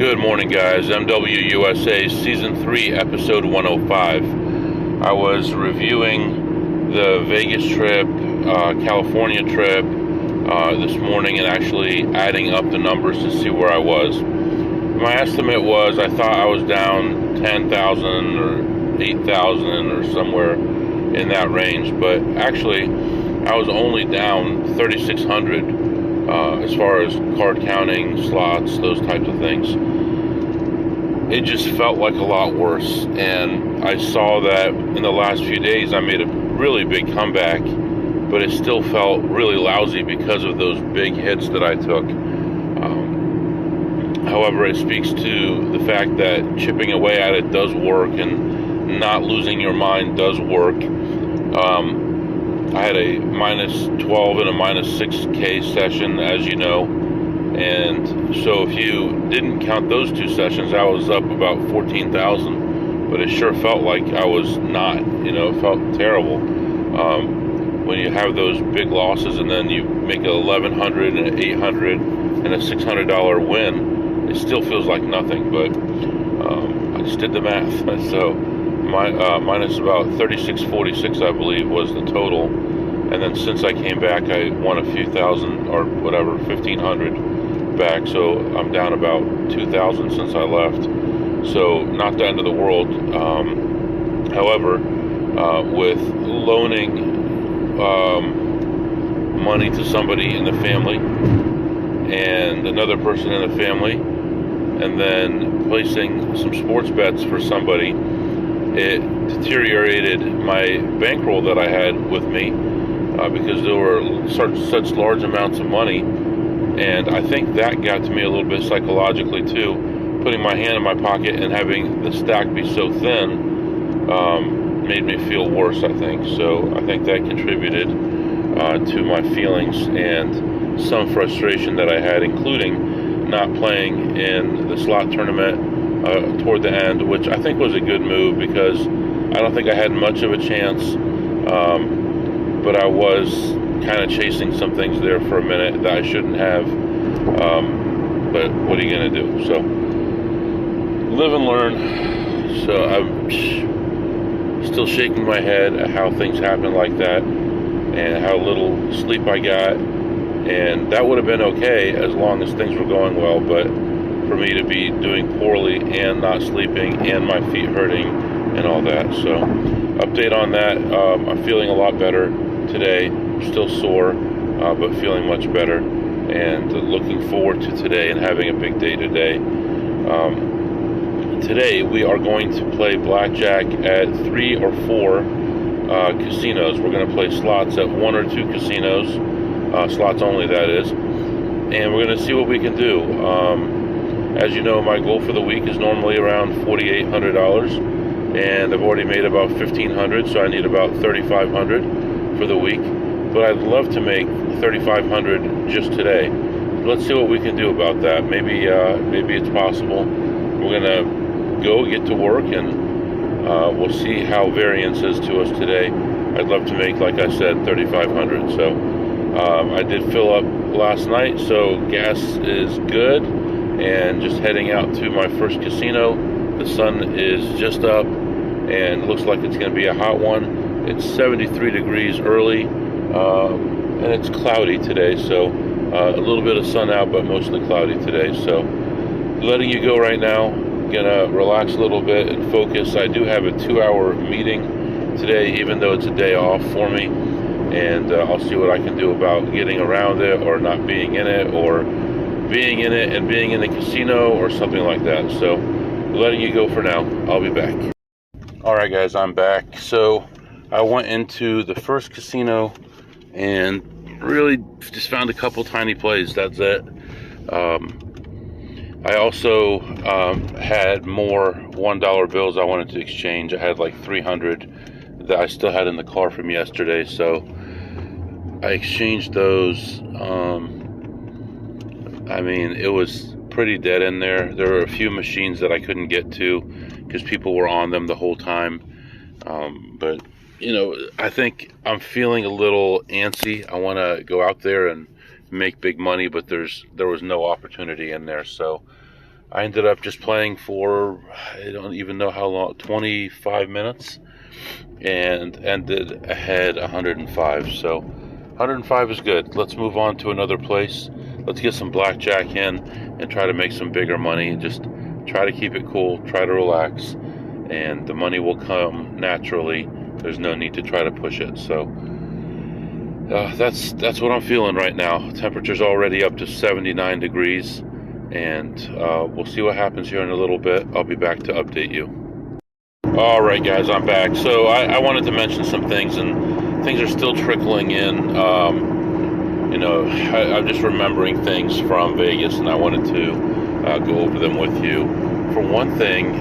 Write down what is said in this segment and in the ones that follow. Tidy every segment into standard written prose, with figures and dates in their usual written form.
Good morning, guys. MWUSA Season 3, Episode 105. I was reviewing the Vegas trip, California trip this morning and actually adding up the numbers to see where I was. My estimate was I thought I was down 10,000 or 8,000 or somewhere in that range, but actually I was only down 3,600 as far as card counting, slots, those types of things. It just felt like a lot worse, and I saw that in the last few days I made a really big comeback, but it still felt really lousy because of those big hits that I took. However, it speaks to the fact that chipping away at it does work, and not losing your mind does work. I had a minus 12 and a minus 6K session, as you know, and so if you didn't count those two sessions, I was up about 14,000, but it sure felt like I was not. It felt terrible. When you have those big losses and then you make a 1,100 and an 800 and a $600 win, it still feels like nothing, but I just did the math. So minus about 3646, I believe, was the total. And then since I came back, I won a few thousand or whatever, 1,500 back. So I'm down about 2,000 since I left. So not the end of the world. However, with loaning money to somebody in the family and another person in the family, and then placing some sports bets for somebody, it deteriorated my bankroll that I had with me because there were such large amounts of money, and I think that got to me a little bit psychologically too. Putting my hand in my pocket and having the stack be so thin made me feel worse, I think. So I think that contributed to my feelings and some frustration that I had, including not playing in the slot tournament toward the end, which I think was a good move because I don't think I had much of a chance, but I was kind of chasing some things there for a minute that I shouldn't have, but what are you going to do? So live and learn. So I'm still shaking my head at how things happen like that and how little sleep I got, and that would have been okay as long as things were going well, but for me to be doing poorly and not sleeping and my feet hurting and all that. So update on that. I'm feeling a lot better today. Still sore, but feeling much better, and looking forward to today and having a big day today. Today we are going to play blackjack at 3 or 4 casinos. We're going to play slots at 1 or 2 casinos, slots only, that is, and we're going to see what we can do. As you know, my goal for the week is normally around $4,800, and I've already made about $1,500, so I need about $3,500 for the week. But I'd love to make $3,500 just today. Let's see what we can do about that. Maybe it's possible. We're gonna go get to work, and we'll see how variance is to us today. I'd love to make, like I said, $3,500. So I did fill up last night, so gas is good. And just heading out to my first casino. The sun is just up and looks like it's going to be a hot one. It's 73 degrees early, and it's cloudy today, so a little bit of sun out, but mostly cloudy today. So letting you go right now. Gonna relax a little bit and focus. I do have a 2-hour meeting today, even though it's a day off for me, and I'll see what I can do about getting around it, or not being in it, or being in it and being in the casino, or something like that. So letting you go for now. I'll be back. All right, guys, I'm back. So I went into the first casino and really just found a couple tiny plays. That's it. I also had more $1 bills I wanted to exchange. I had like 300 that I still had in the car from yesterday, so I exchanged those. I mean, it was pretty dead in there. There were a few machines that I couldn't get to because people were on them the whole time. But, I think I'm feeling a little antsy. I want to go out there and make big money, but there was no opportunity in there. So I ended up just playing for, I don't even know how long, 25 minutes, and ended ahead 105. So 105 is good. Let's move on to another place. Let's get some blackjack in and try to make some bigger money. Just try to keep it cool, try to relax, and the money will come naturally. There's no need to try to push it. So that's what I'm feeling right now. Temperature's already up to 79 degrees, and we'll see what happens here in a little bit. I'll be back to update you. All right, guys, I'm back. So I wanted to mention some things, and things are still trickling in. I'm just remembering things from Vegas, and I wanted to go over them with you. For one thing,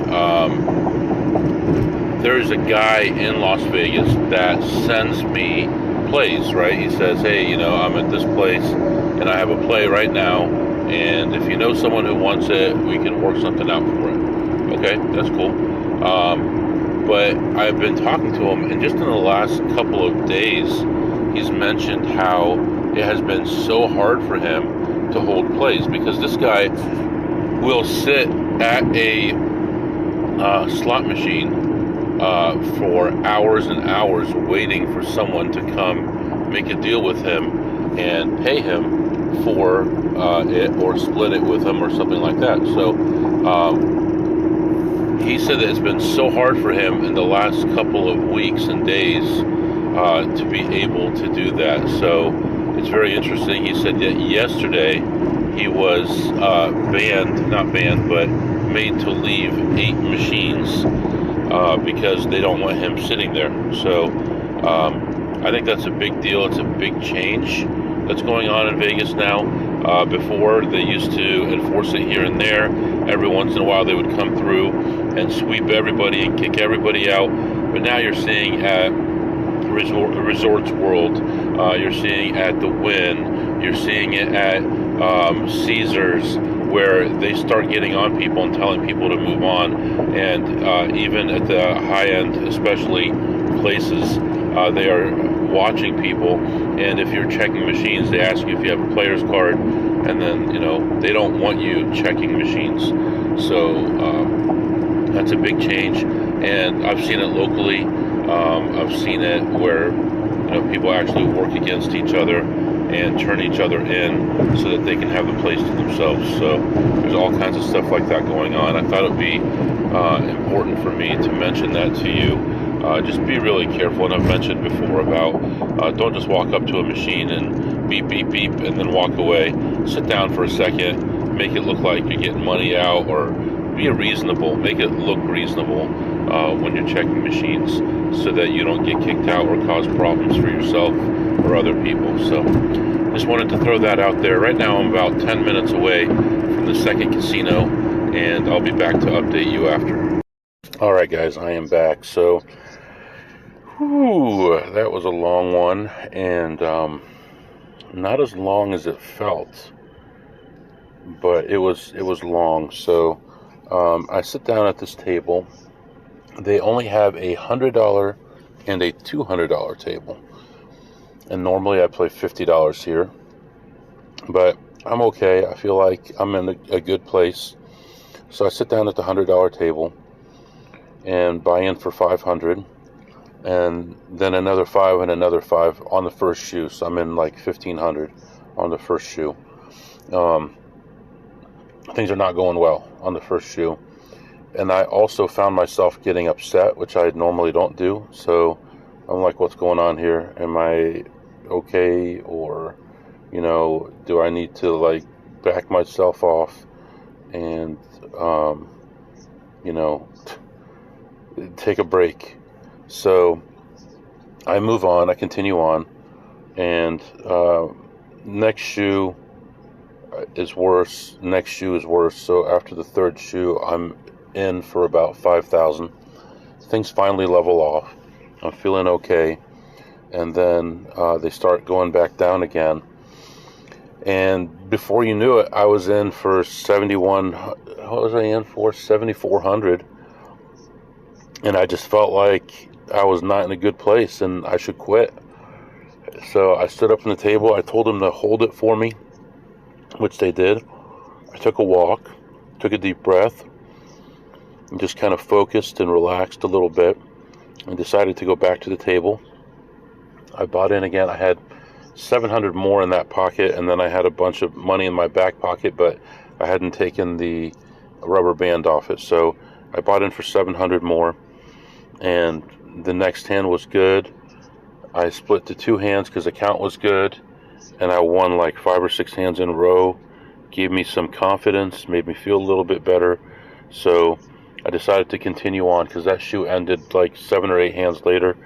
there's a guy in Las Vegas that sends me plays, right? He says, hey, I'm at this place, and I have a play right now, and if you know someone who wants it, we can work something out for it. Okay, that's cool. But I've been talking to him, and just in the last couple of days, he's mentioned how it has been so hard for him to hold plays, because this guy will sit at a slot machine for hours and hours waiting for someone to come make a deal with him and pay him for it, or split it with him or something like that. So he said that it's been so hard for him in the last couple of weeks and days to be able to do that. So it's very interesting. He said that yesterday he was not banned, but made to leave 8 machines because they don't want him sitting there. So I think that's a big deal. It's a big change that's going on in Vegas now. Before, they used to enforce it here and there. Every once in a while they would come through and sweep everybody and kick everybody out. But now you're seeing at Resorts World, you're seeing at the Wynn, you're seeing it at Caesars, where they start getting on people and telling people to move on. And even at the high end, especially places, they are watching people, and if you're checking machines, they ask you if you have a player's card, and then they don't want you checking machines. So that's a big change, and I've seen it locally. I've seen it where people actually work against each other and turn each other in so that they can have the place to themselves. So there's all kinds of stuff like that going on. I thought it would be important for me to mention that to you. Just be really careful, and I've mentioned before about don't just walk up to a machine and beep, beep, beep, and then walk away. Sit down for a second, make it look like you're getting money out, or be reasonable, make it look reasonable when you're checking machines, so that you don't get kicked out or cause problems for yourself or other people. So just wanted to throw that out there. Right now I'm about 10 minutes away from the second casino, and I'll be back to update you after. All right, guys, I am back. So that was a long one, and not as long as it felt, but it was long. So I sit down at this table. They only have a $100 and a $200 table, and normally I play $50 here, but I'm okay. I feel like I'm in a good place. So I sit down at the $100 table and buy in for $500, and then another $5 and another $5 on the first shoe. So I'm in like $1,500 on the first shoe. Things are not going well on the first shoe, and I also found myself getting upset, which I normally don't do. So I'm like, what's going on here? Am I okay, or do I need to like back myself off and take a break? So I move on, I continue on, and next shoe is worse, next shoe is worse. So after the third shoe, I'm in for about 5,000. Things finally level off. I'm feeling okay, and then they start going back down again. And before you knew it, I was in for 71. What was I in for? 7,400. And I just felt like I was not in a good place and I should quit. So I stood up from the table. I told them to hold it for me, which they did. I took a walk, took a deep breath, and just kind of focused and relaxed a little bit, and decided to go back to the table. I bought in again. I had 700 more in that pocket, and then I had a bunch of money in my back pocket, but I hadn't taken the rubber band off it. So I bought in for 700 more, and the next hand was good. I split to 2 hands because the count was good, and I won like 5 or 6 hands in a row. Gave me some confidence, made me feel a little bit better. So I decided to continue on because that shoe ended like 7 or 8 hands later,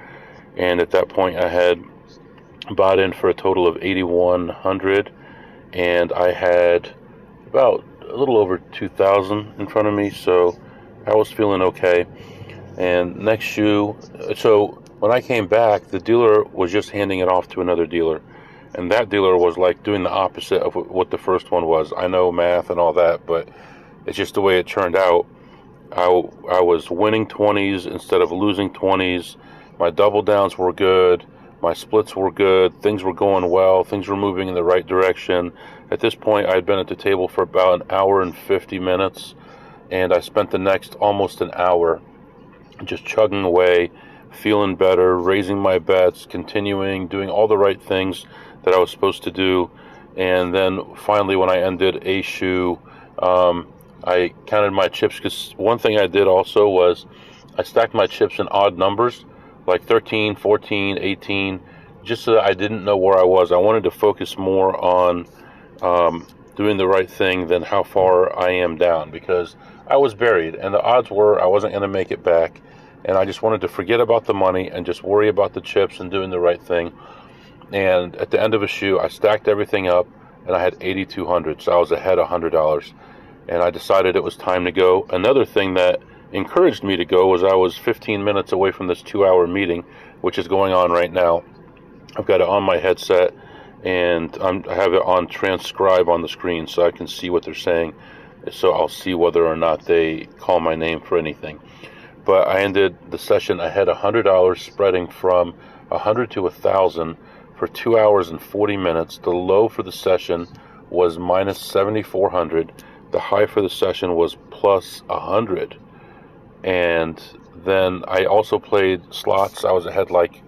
and at that point I had bought in for a total of 8,100, and I had about a little over 2,000 in front of me, so I was feeling okay. And next shoe, so when I came back, the dealer was just handing it off to another dealer, and that dealer was like doing the opposite of what the first one was. I know math and all that, but it's just the way it turned out. I was winning 20s instead of losing 20s. My double downs were good. My splits were good. Things were going well. Things were moving in the right direction. At this point, I had been at the table for about an hour and 50 minutes, and I spent the next almost an hour just chugging away, feeling better, raising my bets, continuing, doing all the right things that I was supposed to do. And then finally, when I ended a shoe, I counted my chips, because one thing I did also was I stacked my chips in odd numbers, like 13, 14, 18, just so that I didn't know where I was. I wanted to focus more on doing the right thing than how far I am down, because I was buried, and the odds were I wasn't going to make it back, and I just wanted to forget about the money and just worry about the chips and doing the right thing. And at the end of a shoe, I stacked everything up, and I had 8,200, so I was ahead $100, and I decided it was time to go. Another thing that encouraged me to go was I was 15 minutes away from this 2-hour meeting, which is going on right now. I've got it on my headset, and I have it on transcribe on the screen so I can see what they're saying, so I'll see whether or not they call my name for anything. But I ended the session ahead $100, spreading from 100 to 1,000 for 2 hours and 40 minutes. The low for the session was minus 7,400. The high for the session was plus 100. And then I also played slots. I was ahead like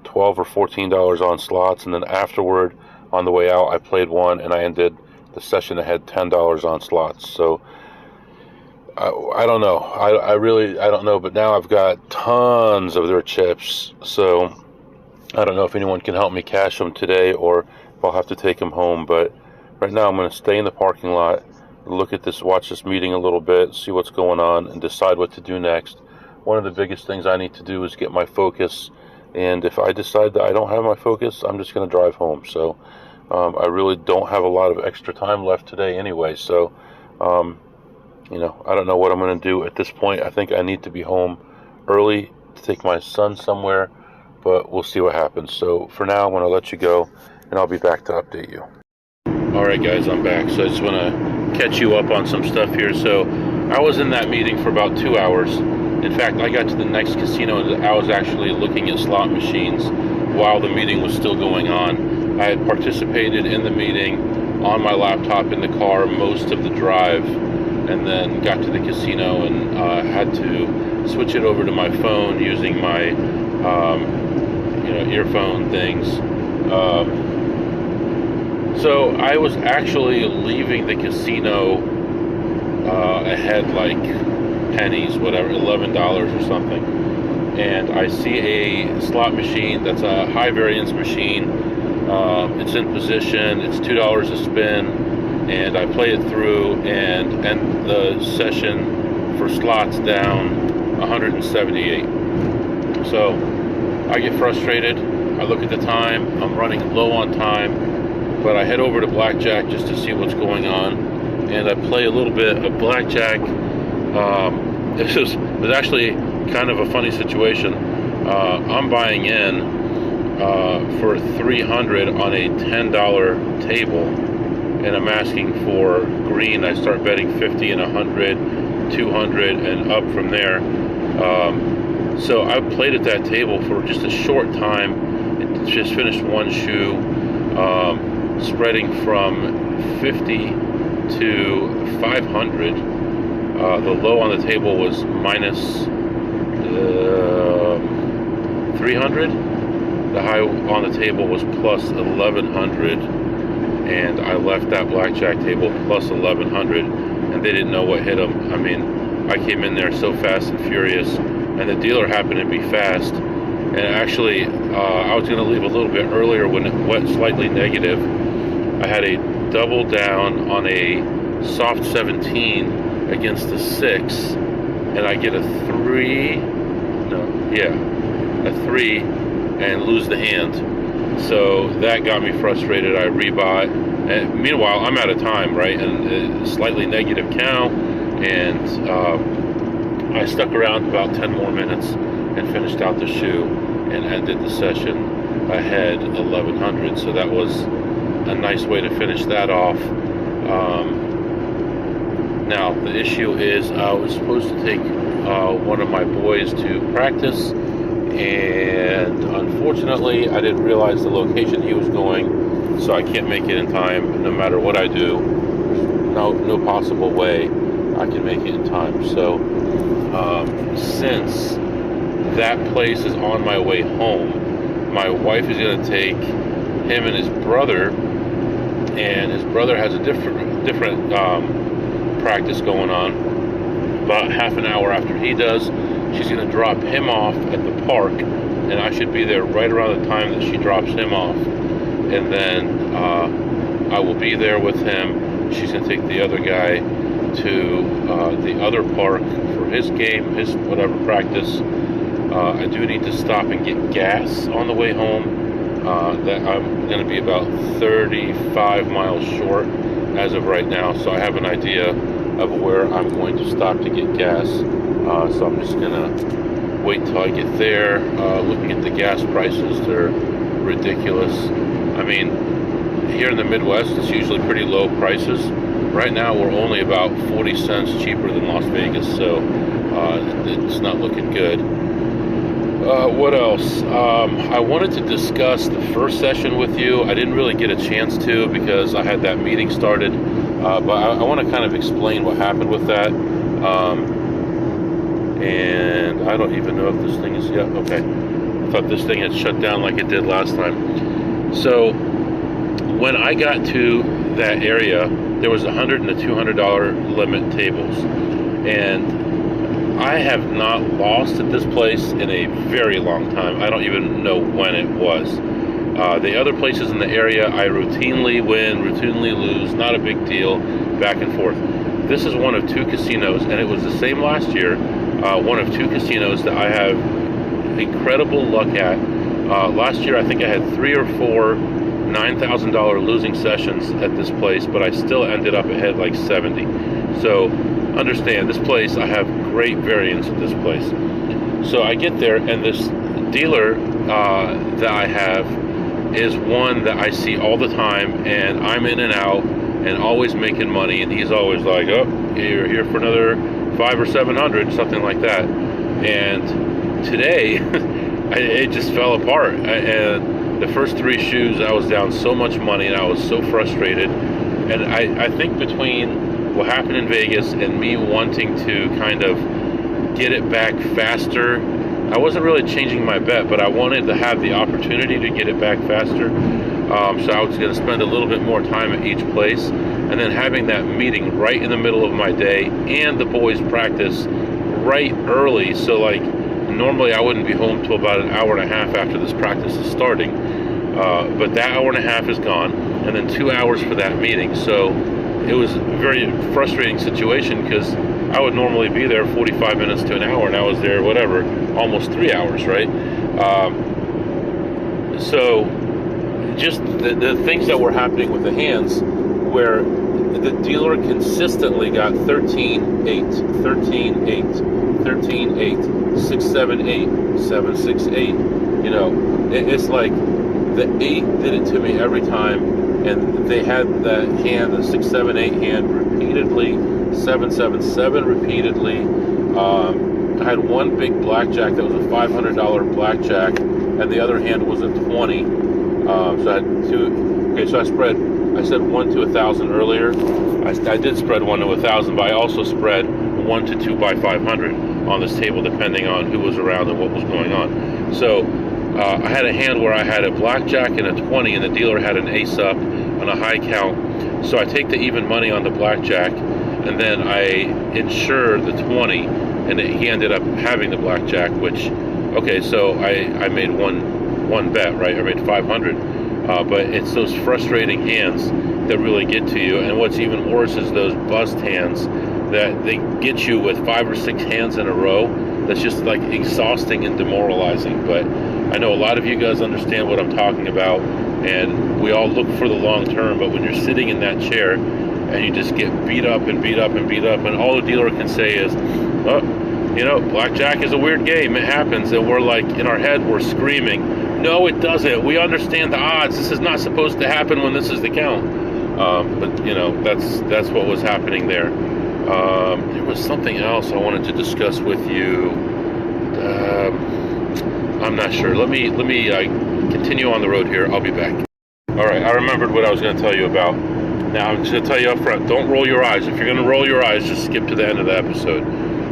$12 or $14 on slots, and then afterward, on the way out, I played one, and I ended the session ahead $10 on slots. So I don't know. I don't know. But now I've got tons of their chips, so I don't know if anyone can help me cash them today, or if I'll have to take them home. But right now, I'm going to stay in the parking lot, look at this, watch this meeting a little bit, see what's going on, and decide what to do next. One of the biggest things I need to do is get my focus, and if I decide that I don't have my focus, I'm just going to drive home. So I really don't have a lot of extra time left today anyway, so I don't know what I'm going to do at this point. I think I need to be home early to take my son somewhere, but we'll see what happens. So for now, I'm going to let you go, and I'll be back to update you. Alright guys, I'm back. So I just want to catch you up on some stuff here. So I was in that meeting for about 2 hours. In fact, I got to the next casino and I was actually looking at slot machines while the meeting was still going on. I had participated in the meeting on my laptop in the car most of the drive, and then got to the casino and had to switch it over to my phone using my earphone things. So I was actually leaving the casino ahead like pennies, whatever, $11 or something. And I see a slot machine that's a high variance machine. It's in position, it's $2 a spin, and I play it through and end the session for slots down 178. So I get frustrated. I look at the time, I'm running low on time, but I head over to blackjack just to see what's going on, and I play a little bit of blackjack. It was actually kind of a funny situation. I'm buying in for 300 on a $10 table, and I'm asking for green. I start betting 50 and 100, 200, and up from there. So I played at that table for just a short time. It just finished one shoe, spreading from 50 to 500. The low on the table was minus 300. The high on the table was plus 1100, and I left that blackjack table plus 1100, and they didn't know what hit them. I mean, I came in there so fast and furious, and the dealer happened to be fast. And actually, I was going to leave a little bit earlier when it went slightly negative. I had a double down on a soft 17 against a 6, and I get a 3, a 3, and lose the hand. So that got me frustrated. I rebought, and meanwhile I'm out of time, right? And slightly negative count, and I stuck around about 10 more minutes and finished out the shoe and ended the session ahead 1100. So that was a nice way to finish that off. Now the issue is I was supposed to take one of my boys to practice, and unfortunately I didn't realize the location he was going, so I can't make it in time. No matter what I do, no possible way I can make it in time. So since that place is on my way home, my wife is going to take him and his brother, and his brother has a different practice going on. About half an hour after he does, she's going to drop him off at the park, and I should be there right around the time that she drops him off. And then I will be there with him. She's going to take the other guy to the other park for his game, his whatever practice. I do need to stop and get gas on the way home. That I'm going to be about 35 miles short as of right now, so I have an idea of where I'm going to stop to get gas. So I'm just going to wait till I get there. Looking at the gas prices, they're ridiculous. I mean, here in the Midwest, it's usually pretty low prices. Right now, we're only about 40 cents cheaper than Las Vegas, so it's not looking good. What else? I wanted to discuss the first session with you. I didn't really get a chance to because I had that meeting started, but I want to kind of explain what happened with that. And I don't even know if this thing is, okay. I thought this thing had shut down like it did last time. So when I got to that area, there was $100 and $200 limit tables, and I have not lost at this place in a very long time. I don't even know when it was. The other places in the area, I routinely win, routinely lose, not a big deal, back and forth. This is one of 2 casinos, and it was the same last year, one of 2 casinos that I have incredible luck at. Last year, I think I had 3 or 4 $9,000 losing sessions at this place, but I still ended up ahead like 70. So understand, this place, I have great variance at this place. So I get there, and this dealer that I have is one that I see all the time, and I'm in and out and always making money, and he's always like, oh, you're here for another 500 or 700, something like that. And today it just fell apart, and the first 3 shoes I was down so much money, and I was so frustrated. And I think between what happened in Vegas and me wanting to kind of get it back faster, I wasn't really changing my bet, but I wanted to have the opportunity to get it back faster. So I was going to spend a little bit more time at each place, and then having that meeting right in the middle of my day and the boys' practice right early. So like normally I wouldn't be home till about an hour and a half after this practice is starting, but that hour and a half is gone, and then 2 hours for that meeting. So it was a very frustrating situation because I would normally be there 45 minutes to an hour, and I was there, whatever, almost 3 hours, right? So just the things that were happening with the hands, where the dealer consistently got 13-8, 13-8, 13-8, 6-7-8, 7-6-8. You know, it's like the 8 did it to me every time. And they had that hand, the 6-7-8 hand, repeatedly, 7-7-7 repeatedly. I had one big blackjack that was a $500 blackjack, and the other hand was a 20. So I had 2. Okay, so I I said 1 to 1,000 earlier. I did spread 1 to 1,000, but I also spread 1 to 2 by 500 on this table, depending on who was around and what was going on. So I had a hand where I had a blackjack and a 20, and the dealer had an ace up on a high count. So I take the even money on the blackjack, and then I insure the 20, and he ended up having the blackjack, which, okay, so I made one bet, right? I made 500. But it's those frustrating hands that really get to you. And what's even worse is those bust hands that they get you with 5 or 6 hands in a row. That's just like exhausting and demoralizing. But I know a lot of you guys understand what I'm talking about, and we all look for the long term. But when you're sitting in that chair and you just get beat up and beat up and beat up, and all the dealer can say is, oh, you know, blackjack is a weird game. It happens. And we're like, in our head, we're screaming, no, it doesn't. We understand the odds. This is not supposed to happen when this is the count. But, you know, that's what was happening there. There was something else I wanted to discuss with you. I'm not sure. Let me continue on the road here. I'll be back. All right, I remembered what I was going to tell you about. Now, I'm just going to tell you up front, don't roll your eyes. If you're going to roll your eyes, just skip to the end of the episode.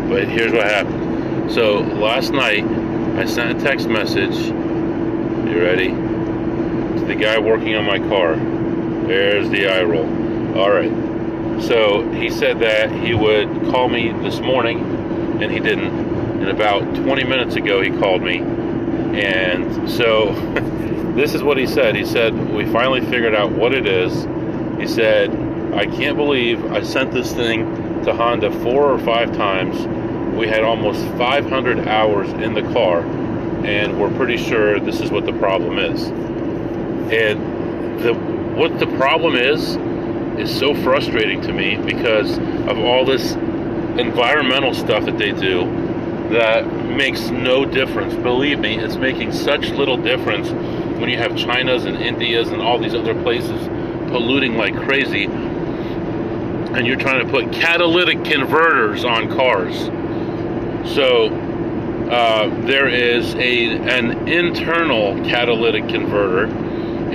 But here's what happened. So, last night, I sent a text message. You ready? To the guy working on my car. There's the eye roll. All right. So he said that he would call me this morning, and he didn't. And about 20 minutes ago, he called me. And so this is what he said. He said, we finally figured out what it is. He said, I can't believe I sent this thing to Honda 4 or 5 times. We had almost 500 hours in the car, and we're pretty sure this is what the problem is. And what the problem is so frustrating to me because of all this environmental stuff that they do that makes no difference. Believe me, it's making such little difference when you have China's and India's and all these other places polluting like crazy, and you're trying to put catalytic converters on cars. So there is an internal catalytic converter,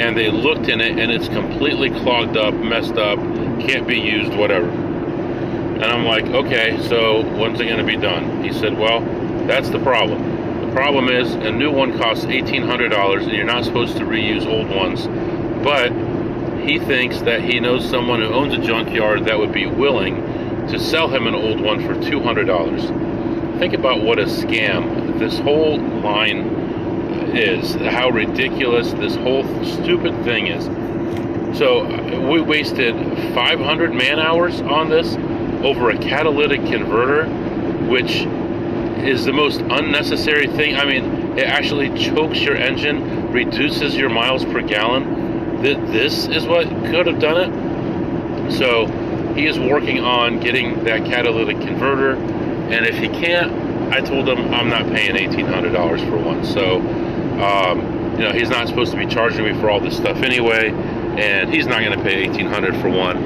and they looked in it, and it's completely clogged up, messed up, can't be used, whatever. And I'm like, okay, so when's it going to be done? He said, well, that's the problem. The problem is a new one costs $1,800, and you're not supposed to reuse old ones. But he thinks that he knows someone who owns a junkyard that would be willing to sell him an old one for $200. Think about what a scam this whole line is, how ridiculous this whole stupid thing is. So we wasted 500 man hours on this over a catalytic converter, which is the most unnecessary thing. I mean, it actually chokes your engine, reduces your miles per gallon. This is what could have done it. So he is working on getting that catalytic converter, and if he can't, I told him I'm not paying $1,800 for one. So you know, he's not supposed to be charging me for all this stuff anyway, and he's not going to pay $1,800 for one.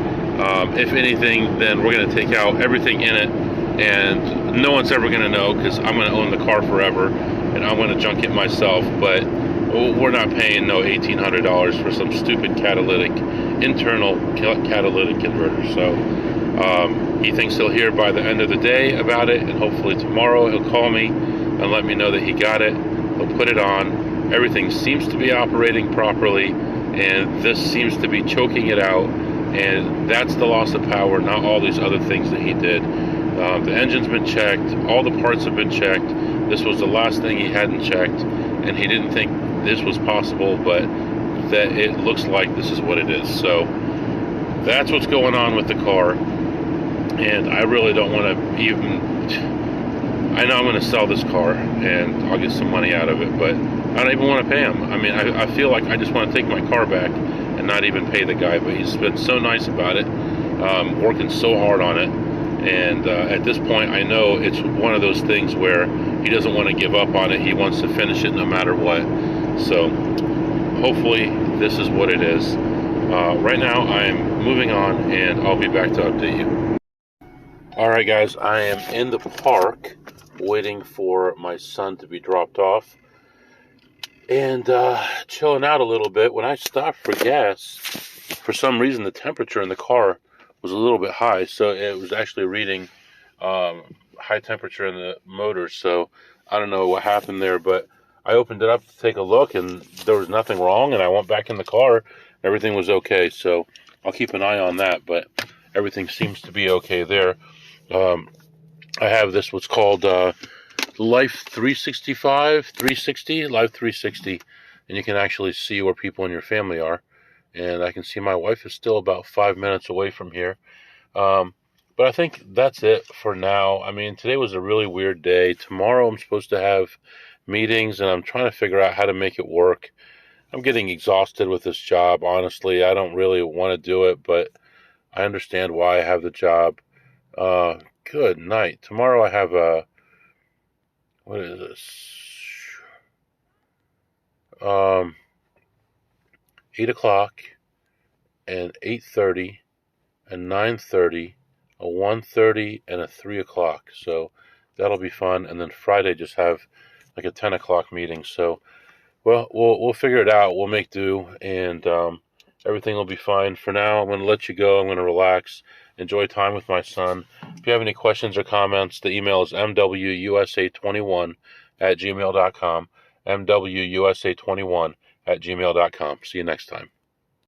If anything, then we're going to take out everything in it, and no one's ever going to know because I'm going to own the car forever, and I'm going to junk it myself. But we're not paying no $1,800 for some stupid internal catalytic converter. So he thinks he'll hear by the end of the day about it, and hopefully tomorrow he'll call me and let me know that he got it. He'll put it on. Everything seems to be operating properly, and this seems to be choking it out, and that's the loss of power, not all these other things that he did. The engine's been checked, all the parts have been checked. This was the last thing he hadn't checked, and he didn't think this was possible, but that it looks like this is what it is. So that's what's going on with the car, and I really don't want to even... I know I'm going to sell this car, and I'll get some money out of it, but I don't even want to pay him. I mean, I feel like I just want to take my car back and not even pay the guy, but he's been so nice about it, working so hard on it, and at this point, I know it's one of those things where he doesn't want to give up on it. He wants to finish it no matter what. So hopefully this is what it is. Right now, I'm moving on, and I'll be back to update you. All right, guys, I am in the park waiting for my son to be dropped off and chilling out a little bit. When I stopped for gas, for some reason the temperature in the car was a little bit high, so it was actually reading high temperature in the motor. So I don't know what happened there, but I opened it up to take a look, and there was nothing wrong, and I went back in the car. Everything was okay, so I'll keep an eye on that, but everything seems to be okay there. I have this, what's called Life 360, Life 360, and you can actually see where people in your family are. And I can see my wife is still about 5 minutes away from here. But I think that's it for now. I mean, today was a really weird day. Tomorrow I'm supposed to have meetings, and I'm trying to figure out how to make it work. I'm getting exhausted with this job, honestly. I don't really want to do it, but I understand why I have the job. Good night. Tomorrow I have what is this? 8 o'clock and 8:30 and 9:30, a 1:30 and a 3 o'clock. So that'll be fun. And then Friday just have like a 10 o'clock meeting. So, well, we'll figure it out. We'll make do, and everything will be fine. For now, I'm going to let you go. I'm going to relax, enjoy time with my son. If you have any questions or comments, the email is mwusa21@gmail.com, mwusa21@gmail.com. See you next time.